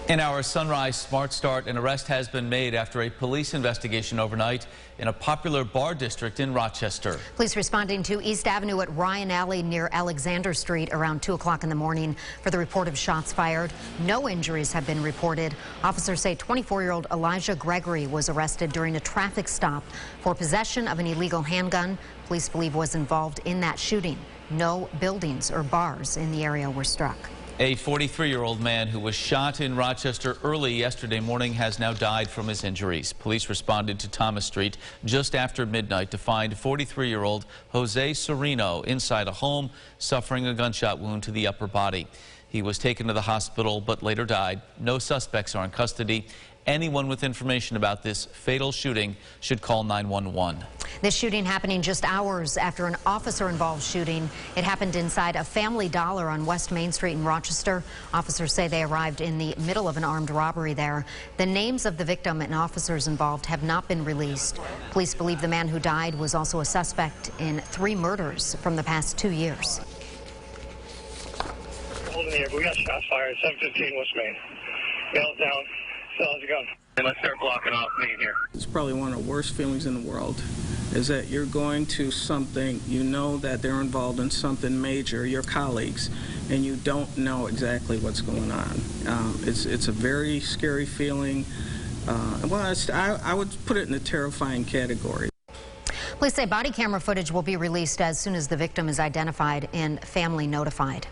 In our Sunrise Smart Start, an arrest has been made after a police investigation overnight in a popular bar district in Rochester. Police responding to East Avenue at Ryan Alley near Alexander Street around 2 o'clock in the morning for the report of shots fired. No injuries have been reported. Officers say 24-year-old Elijah Gregory was arrested during a traffic stop for possession of an illegal handgun. Police believe was involved in that shooting. No buildings or bars in the area were struck. A 43-year-old man who was shot in Rochester early yesterday morning has now died from his injuries. Police responded to Thomas Street just after midnight to find 43-year-old Jose Sereno inside a home suffering a gunshot wound to the upper body. He was taken to the hospital but later died. No suspects are in custody. Anyone with information about this fatal shooting should call 911. This shooting happening just hours after an officer-involved shooting. It happened inside a Family Dollar on West Main Street in Rochester. Officers say they arrived in the middle of an armed robbery there. The names of the victim and officers involved have not been released. Police believe the man who died was also a suspect in 3 murders from the past 2 years. Holding here, we got shots fired, 715 West Main. Bell's down. So how's it going? Let's start blocking off Main here. It's probably one of the worst feelings in the world, is that you're going to something, you know that they're involved in something major, your colleagues, and you don't know exactly what's going on. It's a very scary feeling. I would put it in a terrifying category. Police say body camera footage will be released as soon as the victim is identified and family notified.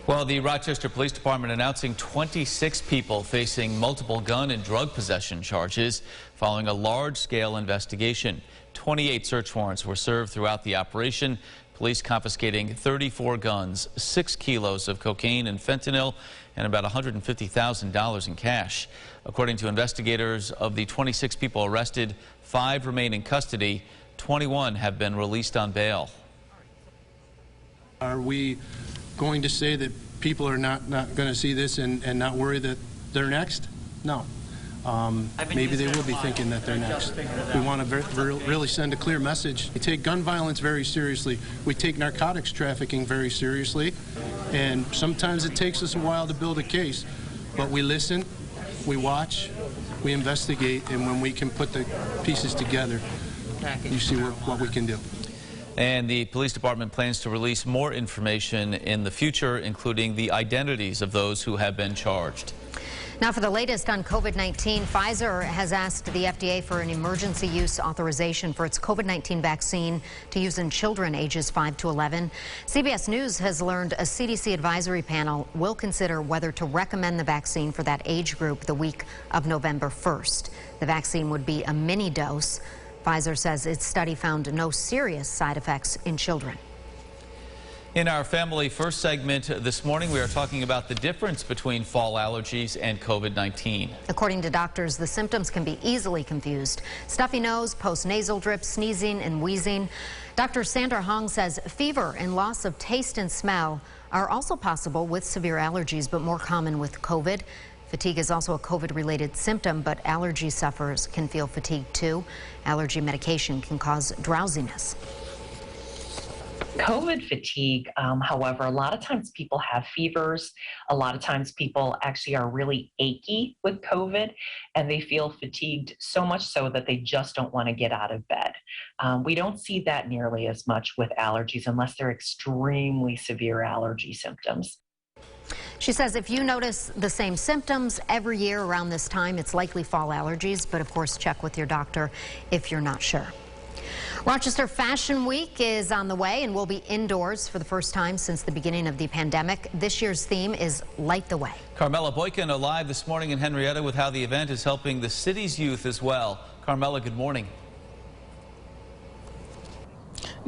Well, the Rochester Police Department announcing 26 people facing multiple gun and drug possession charges following a large-scale investigation. 28 search warrants were served throughout the operation. Police confiscating 34 guns, 6 kilos of cocaine and fentanyl, and about $150,000 in cash. According to investigators, of the 26 people arrested, 5 remain in custody. 21 have been released on bail. Are we going to say that people are not going to see this and not worry that they're next? No. Maybe they will be thinking that they're next. We want to really send a clear message. We take gun violence very seriously. We take narcotics trafficking very seriously. And sometimes it takes us a while to build a case. But we listen, we watch, we investigate, and when we can put the pieces together, you see what we can do. And the police department plans to release more information in the future, including the identities of those who have been charged. Now for the latest on COVID-19, Pfizer has asked the FDA for an emergency use authorization for its COVID-19 vaccine to use in children ages 5 to 11. CBS News has learned a CDC advisory panel will consider whether to recommend the vaccine for that age group the week of November 1st. The vaccine would be a mini dose. Pfizer says its study found no serious side effects in children. In our Family First segment this morning, we are talking about the difference between fall allergies and COVID-19. According to doctors, the symptoms can be easily confused. Stuffy nose, postnasal drip, sneezing, and wheezing. Dr. Sandra Hong says fever and loss of taste and smell are also possible with severe allergies, but more common with COVID. Fatigue is also a COVID-related symptom, but allergy sufferers can feel fatigued too. Allergy medication can cause drowsiness. COVID fatigue, however, a lot of times people have fevers. A lot of times people actually are really achy with COVID, and they feel fatigued so much so that they just don't want to get out of bed. We don't see that nearly as much with allergies unless they're extremely severe allergy symptoms. She says if you notice the same symptoms every year around this time, it's likely fall allergies, but of course check with your doctor if you're not sure. Rochester Fashion Week is on the way and will be indoors for the first time since the beginning of the pandemic. This year's theme is Light the Way. Carmela Boykin live this morning in Henrietta with how the event is helping the city's youth as well. Carmela, good morning.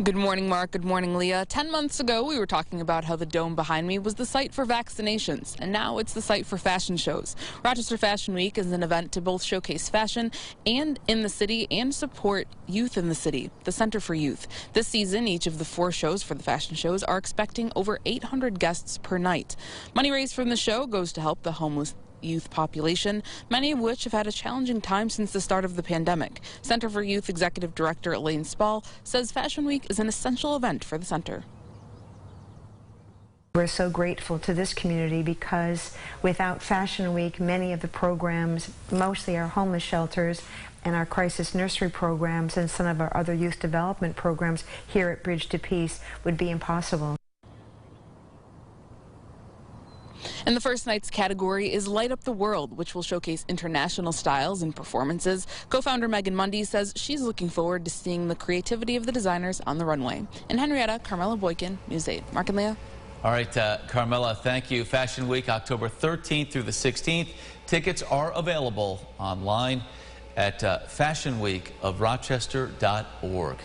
Good morning, Mark. Good morning, Leah. 10 months ago, we were talking about how the dome behind me was the site for vaccinations, and now it's the site for fashion shows. Rochester Fashion Week is an event to both showcase fashion and in the city and support youth in the city, the Center for Youth. This season, each of the 4 shows for the fashion shows are expecting over 800 guests per night. Money raised from the show goes to help the homeless youth population, many of which have had a challenging time since the start of the pandemic. Center for Youth Executive Director Elaine Spall says Fashion Week is an essential event for the center. We're so grateful to this community because without Fashion Week, many of the programs, mostly our homeless shelters and our crisis nursery programs and some of our other youth development programs here at Bridge to Peace would be impossible. And the first night's category is Light Up the World, which will showcase international styles and performances. Co-founder Megan Mundy says she's looking forward to seeing the creativity of the designers on the runway. In Henrietta, Carmela Boykin, News 8. Mark and Leah. All right, Carmela, thank you. Fashion Week, October 13th through the 16th. Tickets are available online at fashionweekofrochester.org.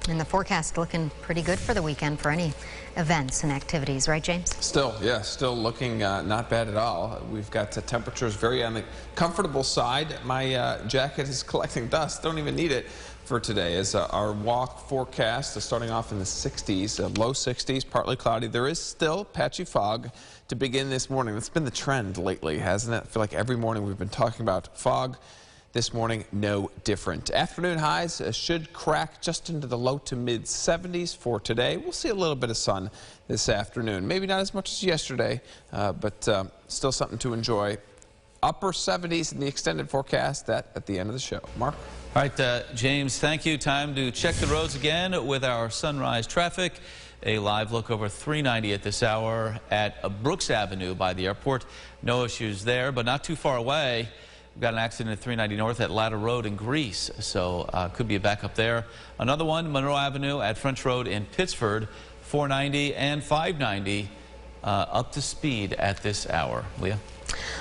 And the forecast looking pretty good for the weekend for any events and activities, right, James? Still looking not bad at all. We've got temperatures very on the comfortable side. My jacket is collecting dust. Don't even need it for today. As our walk forecast is starting off in the 60s, low 60s, partly cloudy. There is still patchy fog to begin this morning. That's been the trend lately, hasn't it? I feel like every morning we've been talking about fog. This morning, no different. Afternoon highs should crack just into the low to mid 70s for today. We'll see a little bit of sun this afternoon. Maybe not as much as yesterday, but still something to enjoy. Upper 70s in the extended forecast. That at the end of the show. Mark? All right, James, thank you. Time to check the roads again with our sunrise traffic. A live look over 390 at this hour at Brooks Avenue by the airport. No issues there, but not too far away. We've got an accident at 390 North at Ladder Road in Greece, so could be a backup there. Another one, Monroe Avenue at French Road in Pittsford, 490 and 590 up to speed at this hour. Leah?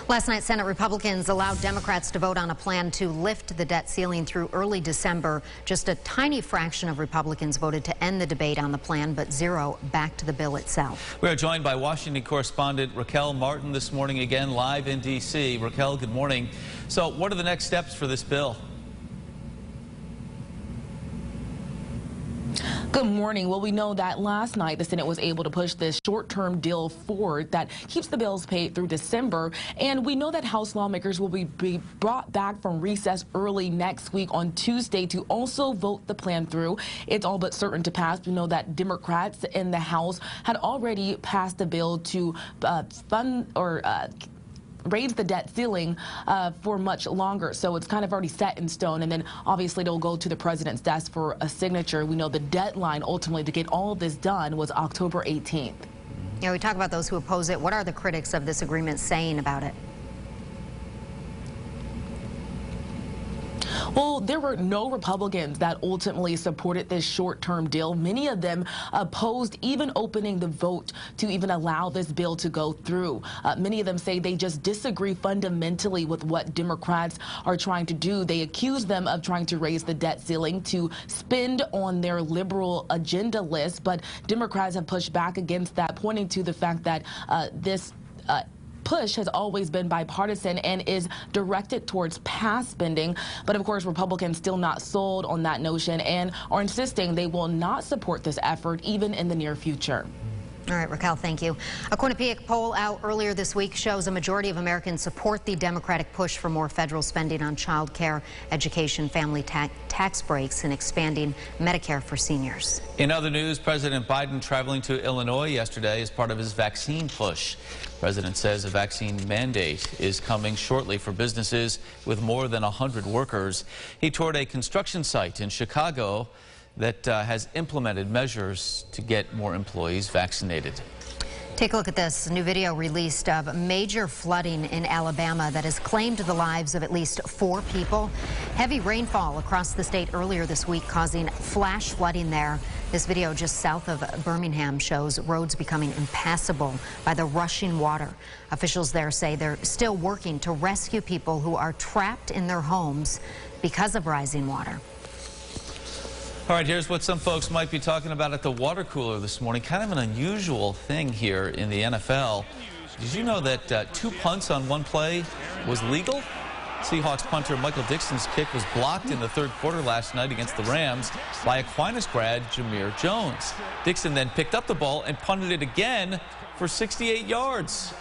Last night, Senate Republicans allowed Democrats to vote on a plan to lift the debt ceiling through early December. Just a tiny fraction of Republicans voted to end the debate on the plan, but zero backed the bill itself. We are joined by Washington correspondent Raquel Martin this morning, again live in D.C. Raquel, good morning. So what are the next steps for this bill? Good morning. Well, we know that last night the Senate was able to push this short-term deal forward that keeps the bills paid through December. And we know that House lawmakers will be brought back from recess early next week on Tuesday to also vote the plan through. It's all but certain to pass. We know that Democrats in the House had already passed a bill to raise the debt ceiling for much longer. So it's kind of already set in stone. And then obviously it'll go to the president's desk for a signature. We know the deadline ultimately to get all of this done was October 18th. Yeah, we talk about those who oppose it. What are the critics of this agreement saying about it? Well, there were no Republicans that ultimately supported this short-term deal. Many of them opposed even opening the vote to even allow this bill to go through. Many of them say they just disagree fundamentally with what Democrats are trying to do. They accuse them of trying to raise the debt ceiling to spend on their liberal agenda list, but Democrats have pushed back against that, pointing to the fact that this push has always been bipartisan and is directed towards past spending. But of course, Republicans still not sold on that notion and are insisting they will not support this effort even in the near future. All right, Raquel, thank you. A Quinnipiac poll out earlier this week shows a majority of Americans support the Democratic push for more federal spending on child care, education, family tax breaks, and expanding Medicare for seniors. In other news, President Biden traveling to Illinois yesterday as part of his vaccine push. The president says a vaccine mandate is coming shortly for businesses with more than 100 workers. He toured a construction site in Chicago that has implemented measures to get more employees vaccinated. Take a look at this new video released of major flooding in Alabama that has claimed the lives of at least 4 people. Heavy rainfall across the state earlier this week causing flash flooding there. This video just south of Birmingham shows roads becoming impassable by the rushing water. Officials there say they're still working to rescue people who are trapped in their homes because of rising water. All right, here's what some folks might be talking about at the water cooler this morning. Kind of an unusual thing here in the NFL. Did you know that 2 punts on 1 play was legal? Seahawks punter Michael Dixon's kick was blocked in the 3rd quarter last night against the Rams by Aquinas grad Jameer Jones. Dixon then picked up the ball and punted it again for 68 yards.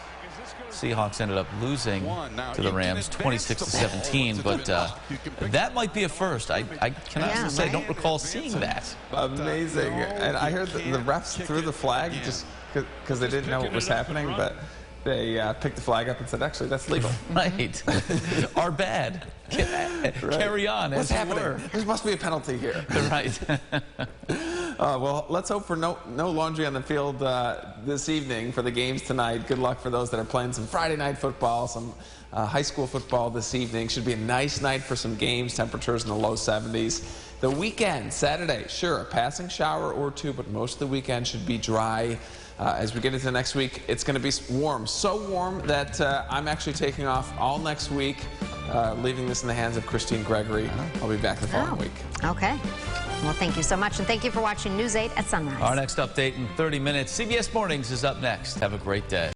Seahawks ended up losing to the Rams 26-17, but that might be a first. I can honestly say I don't recall seeing that. Amazing. And I heard the refs threw the flag just because they didn't know what was happening, but they picked the flag up and said, actually, that's legal. Right. Are bad. Carry on. What's happening? There must be a penalty here. Right. Well, let's hope for no laundry on the field this evening for the games tonight. Good luck for those that are playing some Friday night football, some high school football this evening. Should be a nice night for some games, temperatures in the low 70s. The weekend, Saturday, sure, a passing shower or two, but most of the weekend should be dry. As we get into next week, it's going to be warm. So warm that I'm actually taking off all next week, leaving this in the hands of Christine Gregory. I'll be back the following week. Okay. Well, thank you so much, and thank you for watching News 8 at Sunrise. Our next update in 30 minutes. CBS Mornings is up next. Have a great day.